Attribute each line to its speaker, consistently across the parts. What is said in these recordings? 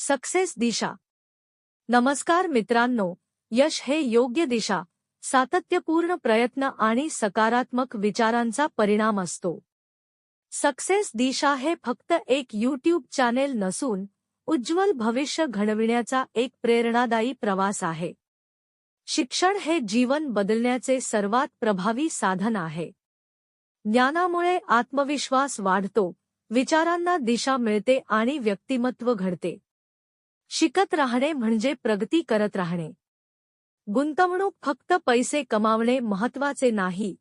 Speaker 1: Success दिशा. नमस्कार मित्रांनो, यश हे योग्य दिशा, सातत्यपूर्ण प्रयत्न आणि सकारात्मक विचारांचा परिणाम असतो. सक्सेस दिशा हे फक्त एक यूट्यूब चॅनेल नसून उज्ज्वल भविष्य घडविण्याचा एक प्रेरणादायी प्रवास आहे. शिक्षण हे जीवन बदलण्याचे सर्वात प्रभावी साधन आहे. ज्ञानामुळे आत्मविश्वास वाढतो, विचारांना दिशा मिळते आणि व्यक्तिमत्व घडते. शिकत राहणे म्हणजे प्रगती करत राहणे. गुंतवणूक फक्त पैसे कमावणे महत्त्वाचे नाही,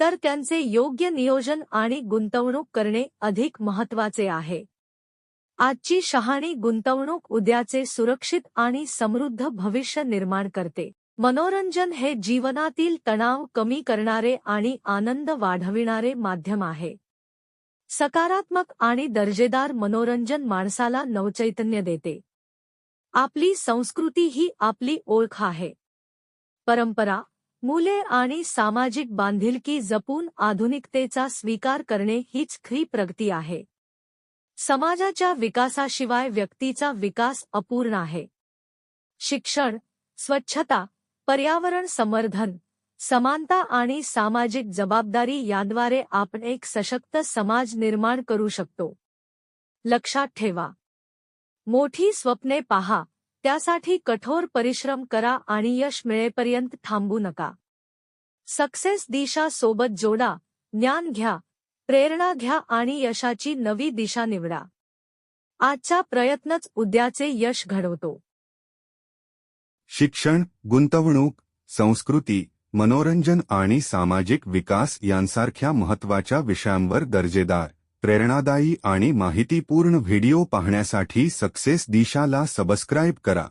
Speaker 1: तर त्यांचे योग्य नियोजन आणि गुंतवणूक करणे अधिक महत्त्वाचे आहे. आजची शहाणी गुंतवणूक उद्याचे सुरक्षित आणि समृद्ध भविष्य निर्माण करते. मनोरंजन हे जीवनातील तणाव कमी करणारे आणि आनंद वाढविणारे माध्यम आहे. सकारात्मक आणि दर्जेदार मनोरंजन माणसाला नवचैतन्य देते. आपली संस्कृती ही आपली ओळख आहे. परंपरा, मूल्ये आणि सामाजिक बांधिलकी जपून आधुनिकतेचा स्वीकार करणे हीच खरी प्रगती आहे. समाजाच्या विकासाशिवाय व्यक्तीचा विकास अपूर्ण आहे. शिक्षण, स्वच्छता, पर्यावरण संवर्धन, समानता आणि सामाजिक जबाबदारी याद्वारे आपण एक सशक्त समाज निर्माण करू शकतो. लक्षात ठेवा, मोठी स्वप्ने पहा, त्यासाठी कठोर परिश्रम करा आणि यश मिळेपर्यंत थांबू नका. सक्सेस दिशा सोबत जोडा, ज्ञान घ्या, प्रेरणा घ्या आणि यशाची नवी दिशा निवडा. आजचा प्रयत्नच उद्याचे यश घडवतो.
Speaker 2: शिक्षण, गुंतवणूक, संस्कृती, मनोरंजन आणि सामाजिक विकास यांसारख्या महत्त्वाच्या विषयांवर दर्जेदार, प्रेरणादायी आणि माहितीपूर्ण व्हिडिओ पाहण्यासाठी सक्सेस दिशाला सबस्क्राईब करा.